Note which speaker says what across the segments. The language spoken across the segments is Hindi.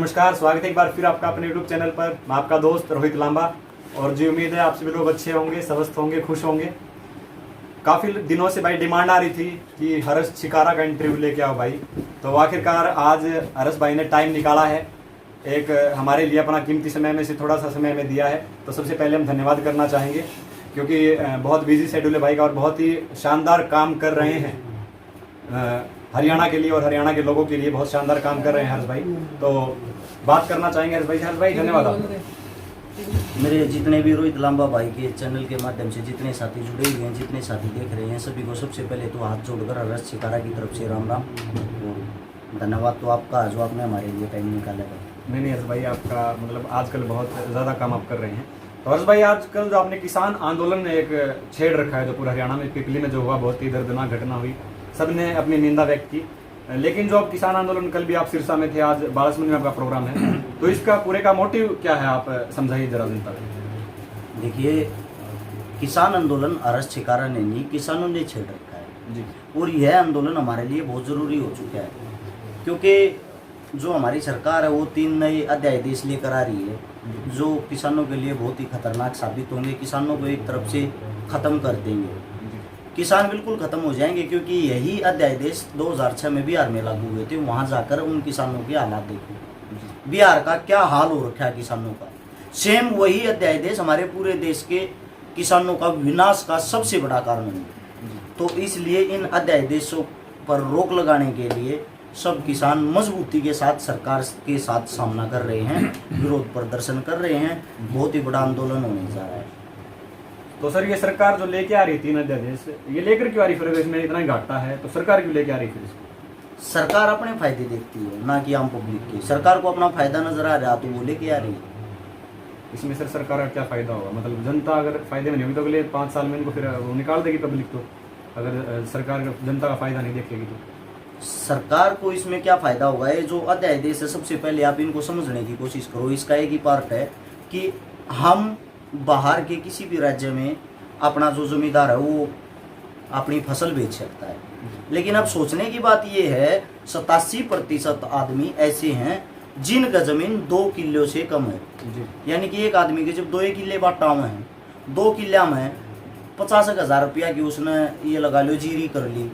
Speaker 1: नमस्कार, स्वागत है एक बार फिर आपका अपने YouTube चैनल पर। मैं आपका दोस्त रोहित लांबा। और जी उम्मीद है आप सभी लोग अच्छे होंगे, स्वस्थ होंगे, खुश होंगे। काफ़ी दिनों से भाई डिमांड आ रही थी कि हर्ष शिकारा का इंटरव्यू लेके आओ भाई। तो आखिरकार आज हर्ष भाई ने टाइम निकाला है, एक हमारे लिए अपना कीमती समय में से थोड़ा सा समय में दिया है। तो सबसे पहले हम धन्यवाद करना चाहेंगे क्योंकि बहुत बिजी शेड्यूल है भाई का और बहुत ही शानदार काम कर रहे हैं हरियाणा के लिए और हरियाणा के लोगों के लिए बहुत शानदार काम कर रहे हैं हर्ष भाई। तो बात करना चाहेंगे हर्ष भाई धन्यवाद आपको।
Speaker 2: मेरे जितने भी रोहित लांबा भाई के चैनल के माध्यम से जितने साथी जुड़े हुए हैं, जितने साथी देख रहे हैं, सभी को सबसे पहले तो हाथ जोड़कर हर्ष शिकारा की तरफ से राम राम और धन्यवाद तो आपका जो आपने हमारे लिए टाइम निकाला है।
Speaker 1: नहीं हर्ष भाई, आपका मतलब आजकल बहुत ज़्यादा काम आप कर रहे हैं। तो हर्ष भाई आजकल जो आपने किसान आंदोलन एक छेड़ रखा है जो पूरा हरियाणा में पिपली में जो हुआ, बहुत ही दर्दनाक घटना हुई, सबने अपनी निंदा व्यक्त की। लेकिन जो आप किसान आंदोलन, कल भी आप सिरसा में थे, आज बालासुर में आपका प्रोग्राम है, तो इसका पूरे का मोटिव क्या है, आप समझाइए जरा जनता को।
Speaker 2: देखिए, किसान आंदोलन हर्ष शिकारा ने नहीं, किसानों ने छेड़ रखा है
Speaker 1: जी।
Speaker 2: और यह आंदोलन हमारे लिए बहुत ज़रूरी हो चुका है क्योंकि जो हमारी सरकार है वो 3 नए अध्यादेश लेकर आ रही है जो किसानों के लिए बहुत ही खतरनाक साबित होंगे। किसानों को एक तरफ से ख़त्म कर देंगे, किसान बिल्कुल खत्म हो जाएंगे क्योंकि यही अध्यादेश 2006 में बिहार में लागू हुए थे। वहां जाकर उन किसानों के हालात देखो, बिहार का क्या हाल हो रखा है किसानों का। सेम वही अध्यादेश हमारे पूरे देश के किसानों का विनाश का सबसे बड़ा कारण है। तो इसलिए इन अध्यादेशों पर रोक लगाने के लिए सब किसान मजबूती के साथ सरकार के साथ सामना कर रहे हैं, विरोध प्रदर्शन कर रहे हैं। बहुत ही बड़ा आंदोलन होने जा रहा है।
Speaker 1: तो सर ये सरकार जो लेके आ रही 3 अध्यादेश, ये लेकर क्यों आ रही? फिर इसमें इतना ही घाटा है तो सरकार क्यों लेके आ रही? फिर इसको
Speaker 2: सरकार अपने फायदे देखती है, ना कि आम पब्लिक के। सरकार को अपना फायदा नजर आ रहा तो वो लेके आ रही है।
Speaker 1: इसमें सर सरकार का क्या फायदा होगा? मतलब जनता अगर फायदे में नहीं होगी तो अगले 5 साल में इनको फिर वो निकाल देगी पब्लिक। तो अगर सरकार जनता का फायदा नहीं देखेगी तो
Speaker 2: सरकार को इसमें क्या फायदा होगा? ये जो अध्यादेश है, सबसे पहले आप इनको समझने की कोशिश करो। इसका एक ही पार्ट है कि हम बाहर के किसी भी राज्य में अपना जो जमींदार है वो अपनी फसल बेच सकता है, लेकिन अब सोचने की बात ये है 87% आदमी ऐसे हैं जिनका जमीन 2 किल्लों से कम है। यानी कि एक आदमी के जब 2 किल्ले बाटा हुए हैं, 2 किल्ला में 50,000 रुपया की उसने ये लगा लो जीरी कर ली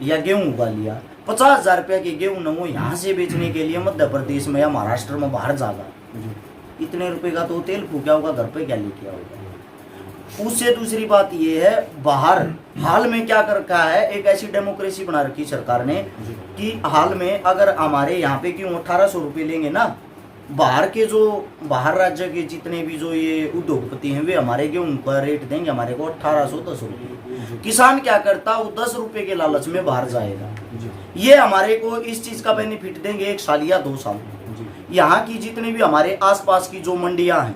Speaker 2: या गेहूँ उगा लिया। 50,000 रुपया के गेहूँ न वो यहाँ से बेचने के लिए मध्य प्रदेश में या महाराष्ट्र में बाहर जागा, इतने रुपए का तो तेल फूका होगा, घर पे क्या लेके आओगे? उससे दूसरी बात ये है, बाहर हाल में क्या कर रखा है, एक ऐसी डेमोक्रेसी बना रखी सरकार ने कि हाल में अगर हमारे यहाँ पे क्यों 1800 रुपये लेंगे ना, बाहर के जो बाहर राज्य के जितने भी जो ये उद्योगपति हैं वे हमारे गेहूं का रेट देंगे हमारे को 1810 रुपये। किसान क्या करता, वो 10 रुपये के लालच में बाहर जाएगा। ये हमारे को इस चीज का बेनिफिट देंगे 1 साल या 2 साल। यहाँ की जितने भी हमारे आसपास की जो मंडियां हैं,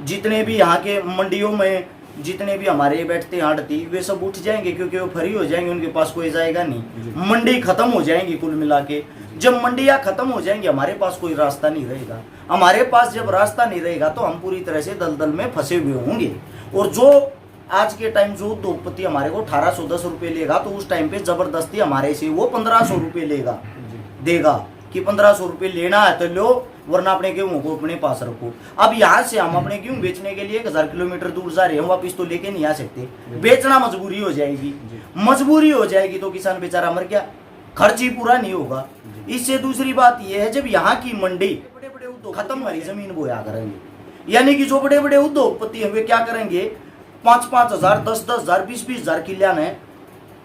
Speaker 2: जितने भी यहाँ के मंडियों में जितने भी हमारे बैठते आड़ती, वे सब उठ जाएंगे क्योंकि वो फ्री हो जाएंगे, उनके पास कोई जाएगा नहीं। मंडी खत्म हो जाएंगी कुल मिला के। जब मंडियां खत्म हो जाएंगी हमारे पास कोई रास्ता नहीं रहेगा। हमारे पास जब रास्ता नहीं रहेगा तो हम पूरी तरह से दलदल में फंसे हुए होंगे। और जो आज के टाइम जो उद्योगपति हमारे को 1810 रुपये लेगा तो उस टाइम पे जबरदस्ती हमारे से वो 1500 रुपये देगा कि 1500 रुपये लेना है तो लो, वरना अपने गेहूं को अपने पास रखो। अब यहाँ से हम अपने गेहूं बेचने के लिए 1000 किलोमीटर दूर जा रहे हैं, वापिस तो लेके नहीं आ सकते, बेचना मजबूरी हो जाएगी। मजबूरी हो जाएगी तो किसान बेचारा मर गया, खर्च ही पूरा नहीं होगा। इससे दूसरी बात यह है, जब यहाँ की मंडी बड़े बड़े उद्योग खत्म वाली जमीन बोया करेंगे, यानी कि जो बड़े बड़े उद्योगपति हैं वे क्या करेंगे, 5-5 हजार, 10-10 हजार, 20-20 हजार किल्या ने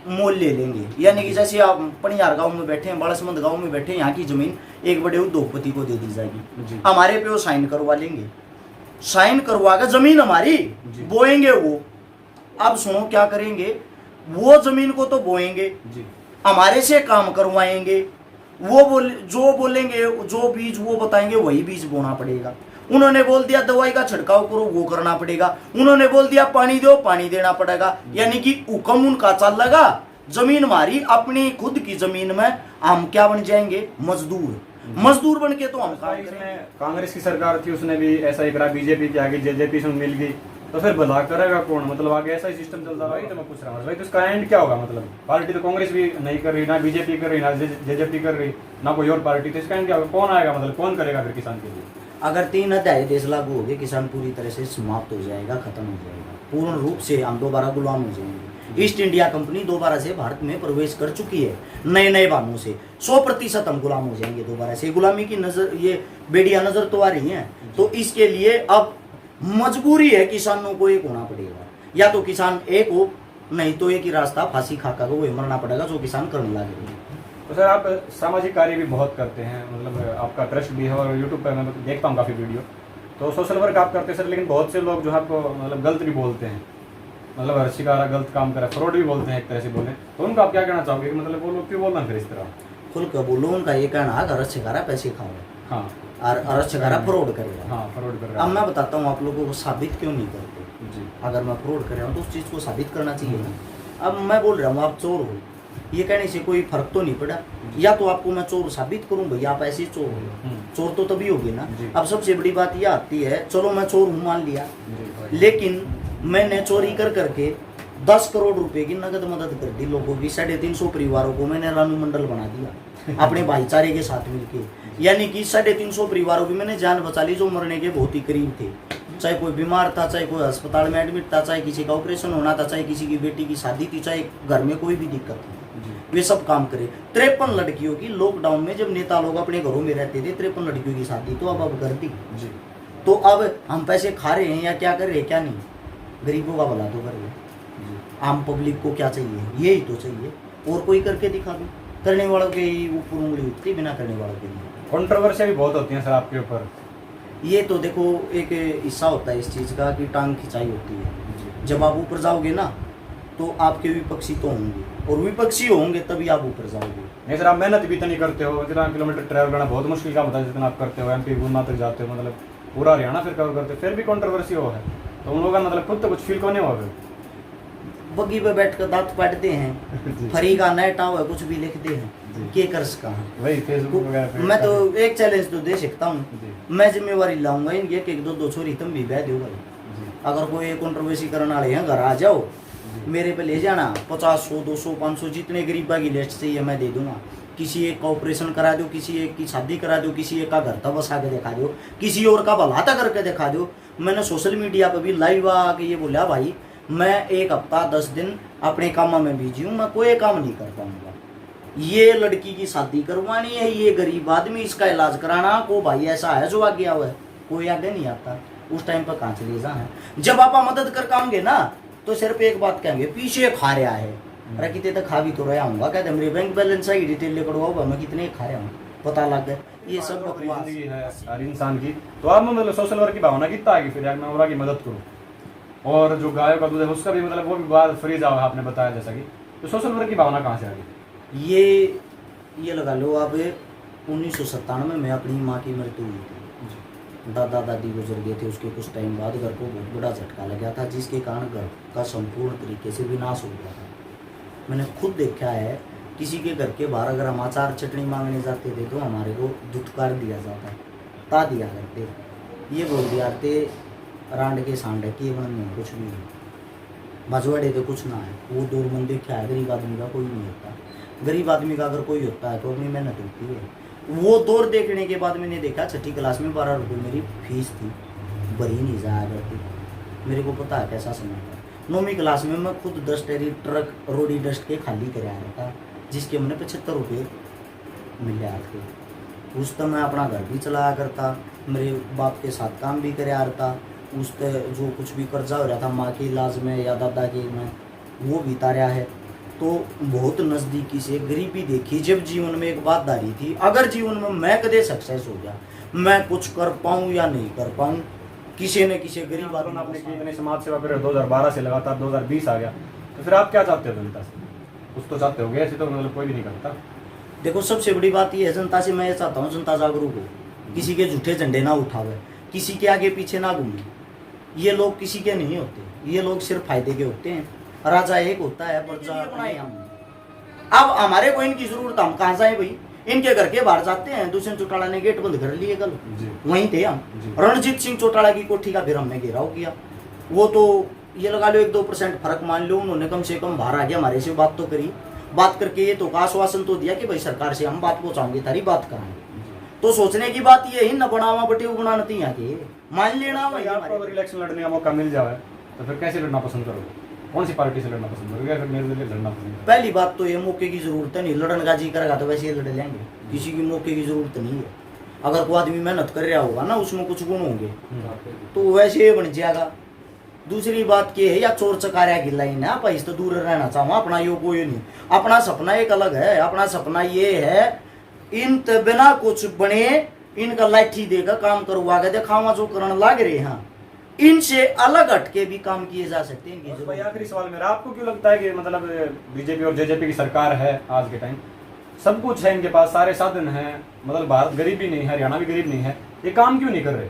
Speaker 2: मोल ले लेंगे। यानी कि जैसे आप पनियार गांव में बैठे हैं, बालासमंद गांव में बैठे हैं, यहाँ की जमीन एक बड़े उद्योगपति को दे दी जाएगी, हमारे पे वो साइन करवा लेंगे। साइन करवा कर जमीन हमारी बोएंगे वो। अब सुनो क्या करेंगे, वो जमीन को तो बोएंगे, हमारे से काम करवाएंगे। वो जो बोलेंगे, जो बीज वो बताएंगे वही बीज बोना पड़ेगा। उन्होंने बोल दिया दवाई का छिड़काव करो, वो करना पड़ेगा। उन्होंने बोल दिया पानी दो, पानी देना पड़ेगा। यानी कि हुक्म उनका चल लगा, जमीन हमारी अपनी खुद की जमीन में हम क्या बन जाएंगे, मजदूर बन के तो हम काम करेंगे।
Speaker 1: कांग्रेस की सरकार थी, उसने भी ऐसा ही करा, बीजेपी की आगे जेजेपी से मिल गई, तो फिर भला करेगा कौन? मतलब आगे ऐसा ही सिस्टम चलता भाई। तो मैं पूछ रहा हूँ भाई, तो इसका एंड क्या होगा? मतलब पार्टी तो कांग्रेस भी नहीं कर रही, ना बीजेपी कर रही, ना जेजेपी कर रही, ना कोई और पार्टी, तो इसका एंड क्या होगा? कौन आएगा? मतलब कौन करेगा फिर किसान के लिए?
Speaker 2: अगर 3 अध्यादेश लागू हो गए, किसान पूरी तरह से समाप्त हो जाएगा, खत्म हो जाएगा, पूर्ण रूप से हम दोबारा गुलाम हो जाएंगे। ईस्ट इंडिया कंपनी दोबारा से भारत में प्रवेश कर चुकी है नए नए वाहनों से। 100% हम गुलाम हो जाएंगे दोबारा से। गुलामी की नजर, ये बेड़िया नजर तो आ रही है। तो इसके लिए अब मजबूरी है किसानों को एक होना पड़ेगा, या तो किसान एक हो, नहीं तो एक ही रास्ता फांसी खाका को वही मरना पड़ेगा जो किसान करने लगे।
Speaker 1: तो सर आप सामाजिक कार्य भी बहुत करते हैं, मतलब आपका ट्रस्ट भी है और यूट्यूब पर मैं देखता हूँ काफ़ी वीडियो, तो सोशल वर्क आप करते हैं सर। लेकिन बहुत से लोग जो है आपको मतलब गलत भी बोलते हैं, मतलब हर शिकारा गलत काम करा, फ्रॉड भी बोलते हैं एक तरह से बोले, तो उनका आप क्या कहना चाहोगे? मतलब वो लोग क्यों बोलना फिर इस तरह?
Speaker 2: खुल कर बोलो, उनका ये कहना है अरस छिकारा पैसे खाओ,
Speaker 1: हाँ,
Speaker 2: और अरस छिकारा फ्रॉड करेगा।
Speaker 1: हाँ, फ्रॉड कर रहा
Speaker 2: अब
Speaker 1: है।
Speaker 2: मैं बताता हूँ आप लोगों को साबित क्यों नहीं करते।
Speaker 1: जी,
Speaker 2: अगर मैं फ्रॉड कर रहा हूँ तो उस चीज़ को साबित करना चाहिए ना। अब मैं बोल रहा हूँ आप चोर हो, ये कहने से कोई फर्क तो नहीं पड़ा। या तो आपको मैं चोर साबित करूं, भैया आप ऐसे चोर हो, चोर तो तभी होगे ना।
Speaker 1: जी।
Speaker 2: अब सबसे बड़ी बात ये आती है, चलो मैं चोर हूं मान लिया,
Speaker 1: जी,
Speaker 2: लेकिन मैंने चोरी कर करके 10 करोड़ रुपए की नगद मदद कर दी लोगों की। 350 परिवारों को मैंने रानू मंडल बना दिया अपने भाईचारे के साथ मिलके। यानी कि 350 परिवारों की मैंने जान बचा ली जो मरने के बहुत ही करीब थे। चाहे कोई बीमार था, चाहे कोई अस्पताल में एडमिट था, चाहे किसी का ऑपरेशन होना था, चाहे किसी की बेटी की शादी थी, चाहे घर में कोई भी दिक्कत थी, वे सब काम करे। 53 लड़कियों की लॉकडाउन में जब नेता लोग अपने घरों में रहते थे, 53 लड़कियों की शादी तो अब कर दी।
Speaker 1: जी।
Speaker 2: तो अब हम पैसे खा रहे हैं या क्या कर रहे हैं? क्या नहीं, गरीबों का भला तो कर रहे हैं। आम पब्लिक को क्या चाहिए? यही तो चाहिए, और कोई करके दिखा दो। करने वालों के ही ऊपर उंगली उठती, बिना करने वालों के नहीं।
Speaker 1: कंट्रोवर्सी भी बहुत होती है सर आपके ऊपर।
Speaker 2: ये तो देखो एक हिस्सा होता है इस चीज़ का कि टांग खिंचाई होती है। जब आप ऊपर जाओगे ना तो आपके विपक्षी तो होंगे, और विपक्षी होंगे तभी आप ऊपर जाओगे।
Speaker 1: नहीं सर, आप मेहनत भी तो नहीं करते हो, इतना किलोमीटर ट्रैवल करना बहुत मुश्किल काम होता है जितना आप करते हो। MP गुना तक जाते हो, मतलब पूरा हरियाणा फिर कवर करते हो, फिर भी कंट्रोवर्सी हो है, तो उन लोगों का मतलब खुद तो कुछ फील को नहीं होगा।
Speaker 2: बग्गी पे बैठ कर दांत पाटते हैं, फरी का नेट हुआ कुछ भी लिखते हैं, के कर्स का
Speaker 1: वही फेसबुक वगैरह पे।
Speaker 2: मैं तो एक चैलेंज तो दे सकता हूँ,
Speaker 1: जी।
Speaker 2: मैं जिम्मेवारी लाऊंगा इनकी कि 1-2 छोरी तुम भी बह दो भाई।
Speaker 1: जी।
Speaker 2: अगर कोई कंट्रोवर्सी करने वाले हैं घर आ जाओ, मेरे पे ले जाना। 50, 100, 200, 500 जितने गरीबा की लिस्ट चाहिए मैं दे दूंगा। किसी एक का ऑपरेशन करा दो, किसी एक की शादी करा दो, किसी एक का घर तक बसा के दिखा दो, किसी और का भला तक करके दिखा दो। मैंने सोशल मीडिया पर भी लाइव आके ये बोला भाई मैं 1 हफ्ता 10 दिन अपने काम में बिजी हूँ, मैं कोई काम नहीं कर पाऊंगा। ये लड़की की शादी करवानी है, ये गरीब आदमी इसका इलाज कराना, को भाई ऐसा है जो आगे हुआ है, कोई आगे नहीं आता। उस टाइम पर कहाँ चले जाना है? जब आप मदद कर पाओगे ना तो सिर्फ एक बात कहेंगे, पीछे खा रहा है। अरे कितने तक खा भी तो रहा हूँ, कहते मेरे बैंक बैलेंस आई डिटेल लेकर आओ, मैं कितने खा रहा हूँ पता लग गया। ये सब बकवास
Speaker 1: जिंदगी है हर इंसान की। तो आप में मतलब सोशल वर्क की भावना कितना आएगी फिर यार, मैं और की मदद करूँ। और जो गायों का दूध है उसका भी मतलब वो भी बाद फ्री जाओ, आपने बताया जैसा कि, तो सोशल वर्क की भावना कहाँ से आ गई?
Speaker 2: ये लगा लो आप 1997 में अपनी माँ की मृत्यु हुई थी। दादा दादी गुजर गए थे, उसके कुछ टाइम बाद घर को बहुत बड़ा झटका लगा था, जिसके कारण घर का संपूर्ण तरीके से विनाश हो गया था। मैंने खुद देखा है, किसी के घर के बाहर अगर हम अचार चटनी मांगने जाते थे तो हमारे को धुतकार दिया जाता, ता दिया करते, ये बोल दिया करते रांड के सांड है कि में कुछ भी नहीं, मजवाड़े तो कुछ ना है। वो दूर मन देखा है, गरीब आदमी का कोई नहीं होता। गरीब आदमी का अगर कोई होता है तो अपनी मेहनत होती है। वो दौर देखने के बाद मैंने देखा 6ठी क्लास में 12 रुपये मेरी फीस थी, भरी नहीं जाया करती। मेरे को पता है कैसा समय था। 9वीं क्लास में मैं खुद 10 टेरी ट्रक रोडी डस्ट के खाली कराया रहा था, जिसके मैंने 75 रुपये मिल रहा थे। उस तक मैं अपना घर भी चलाया करता, मेरे बाप के साथ काम भी कराया था। उस पर जो कुछ भी कर्जा हो रहा था माँ के इलाज में या दादा के में, वो भी तारा है। तो बहुत नज़दीकी से गरीबी देखी। जब जीवन में एक बात धारी थी, अगर जीवन में मैं कदे सक्सेस हो गया, मैं कुछ कर पाऊँ या नहीं कर पाऊँ, किसी न किसी गरीब आदमी
Speaker 1: आपने की इतनी समाज सेवा कर 2012 से लगातार 2020 आ गया, तो फिर आप क्या चाहते हो जनता से? कुछ तो चाहते हो, ऐसे तो मतलब कोई भी नहीं करता।
Speaker 2: देखो सबसे बड़ी बात ये है, जनता से मैं ये चाहता हूँ जनता जागरूक हो, किसी के झूठे झंडे ना उठावे, किसी के आगे पीछे ना घूमे। ये लोग किसी के नहीं होते, ये लोग सिर्फ फायदे के होते हैं। राजा एक होता है, प्रजा बनाए हम। अब हमारे को इनकी जरूरत, हम कहाँ जाए भाई? इनके घर के बाहर जाते हैं, दुष्यंत चौटाला ने गेट बंद कर लिए कल, वहीं थे हम। रणजीत सिंह चौटाला की कोठी का फिर हमने घेराव किया, वो तो ये लगा लो 1-2% फर्क मान लो, उन्होंने कम से कम बाहर आगे हमारे से बात तो करी, बात करके ये तो आश्वासन तो दिया कि भाई सरकार से हम बात पहुंचाएंगे, तारी बात कराएंगे। तो सोचने की बात ये ही न बनावा बटे उगना नहीं आके मान लेना।
Speaker 1: भाई आपको अगर इलेक्शन लड़ने का मौका मिल जाए तो फिर कैसे लड़ना पसंद करोगे? कौन सी पार्टी से लड़ना पसंद करोगे? फिर मेरे लिए लड़ना पसंद करोगे?
Speaker 2: पहली बात तो ये मौके की जरूरत है नहीं, लड़ने का जी करेगा तो वैसे ही लड़ लेंगे, किसी की मौके की जरूरत नहीं है। अगर कोई आदमी मेहनत कर रहा होगा ना, उसमें कुछ गुण होंगे तो वैसे ही बन जाएगा। दूसरी बात ये है, या चोर चकारिया की लाइन है, आप इससे दूर रहना चाहो, अपना यो कोई नहीं। अपना सपना एक अलग है, अपना सपना ये है इन बिना कुछ बने, इनका लाठी देकर काम करवा के दिखावा जो करने लग रहे हैं, इनसे अलग हटके भी काम किए जा सकते हैं इनकी।
Speaker 1: भाई आखिरी सवाल मेरा, आपको क्यों लगता है कि मतलब बीजेपी और जेजेपी की सरकार है आज के टाइम, सब कुछ है इनके पास, सारे साधन हैं, मतलब भारत गरीब भी नहीं है, हरियाणा भी गरीब नहीं है, ये काम क्यों नहीं कर रहे?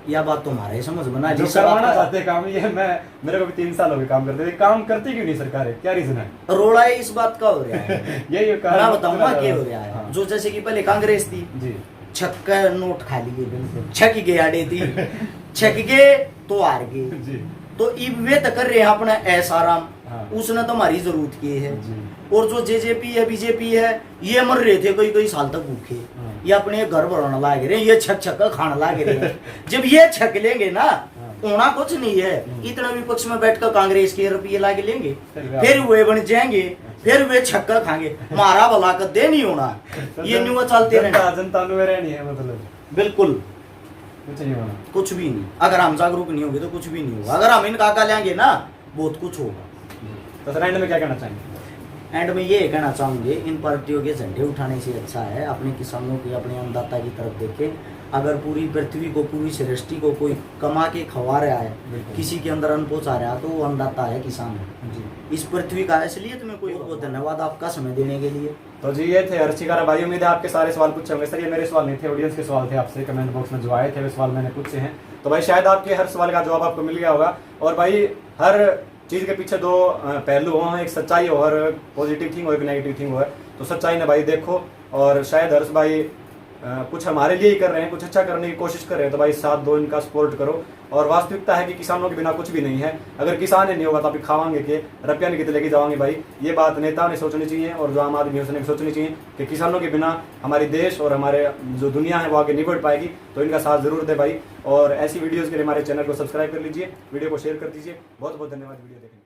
Speaker 2: यह बात तो हमारे समझ बना
Speaker 1: जो करवाना चाहते हैं काम, ये मेरे को भी 3 साल हो गए काम करते, काम करती क्यों नहीं सरकार है? क्या रीजन है?
Speaker 2: रोड़ा है इस बात का हो रहा है
Speaker 1: यही
Speaker 2: मैं बताऊंगा क्या हो रहा है। जो जैसे कि पहले कांग्रेस थी
Speaker 1: जी,
Speaker 2: छक्का नोट खा लिए, छक गए आड़े थी, छक गए तो हार गए
Speaker 1: जी,
Speaker 2: तो इब वे तो कर रहे हैं अपना ऐसा आराम,
Speaker 1: हाँ।
Speaker 2: उसने तो हमारी जरूरत की है
Speaker 1: जी।
Speaker 2: और जो जेजेपी है बीजेपी है ये मर रहे थे कई साल तक भूखे,
Speaker 1: हाँ।
Speaker 2: ये अपने घर बढ़ाने लाग रहे हैं, ये छक छक खाने लाग रहे हैं। जब ये छक लेंगे ना होना कुछ नहीं है, इतना विपक्ष में बैठकर कांग्रेस के रुपये लाके लेंगे, फिर वे बन जाएंगे, फिर वे छक्का खाएंगे, मारा भला कर दे नहीं होना, ये न्यू चलते रहना,
Speaker 1: जनता नहीं है, मतलब
Speaker 2: बिल्कुल
Speaker 1: कुछ नहीं होना,
Speaker 2: कुछ भी नहीं। अगर हम जागरूक नहीं होंगे तो कुछ भी नहीं होगा, अगर हम इनका आका लेंगे ना बहुत कुछ होगा।
Speaker 1: तो सर एंड में क्या कहना चाहेंगे?
Speaker 2: एंड में ये कहना चाहूँगे, इन पार्टियों के झंडे उठाने से अच्छा है अपने किसानों की, अपने अन्नदाता की तरफ देखें। अगर पूरी पृथ्वी को, पूरी सृष्टि को कोई कमा के खवा रहा है, किसी के अंदर अन्न पहुँचा रहा है, तो वो अन्नदाता है, किसान है
Speaker 1: जी।
Speaker 2: इस पृथ्वी का। इसलिए तुम्हें कोई बहुत धन्यवाद आपका समय देने के लिए।
Speaker 1: तो जी ये थे हर्ष शिकारा भाई, उम्मीद है आपके सारे सवाल पूछे होंगे। सर ये मेरे सवाल नहीं थे, ऑडियंस के सवाल थे, आपसे कमेंट बॉक्स में जो आए थे वे सवाल मैंने पूछे हैं। तो भाई शायद आपके हर सवाल का जवाब आपको मिल गया होगा। और भाई हर चीज़ के पीछे 2 पहलू हो, एक सच्चाई हो और पॉजिटिव थिंग हो, एक नेगेटिव थिंग हो। तो सच्चाई ने भाई देखो, और शायद हर्ष भाई कुछ हमारे लिए ही कर रहे हैं, कुछ अच्छा करने की कोशिश कर रहे हैं, तो भाई साथ दो, इनका सपोर्ट करो। और वास्तविकता है कि किसानों के बिना कुछ भी नहीं है। अगर किसान ही नहीं होगा तो आप खावांगे के रुपया नहीं कितने लेके जाओगे भाई। ये बात नेता ने सोचनी चाहिए और जो आम आदमी है उसने भी सोचनी चाहिए कि किसानों के बिना हमारी देश और हमारे जो दुनिया है वो आगे नहीं बढ़ पाएगी। तो इनका साथ जरूर दे भाई। और ऐसी वीडियोज़ के लिए हमारे चैनल को सब्सक्राइब कर लीजिए, वीडियो को शेयर कर दीजिए। बहुत बहुत धन्यवाद वीडियो देखने के लिए।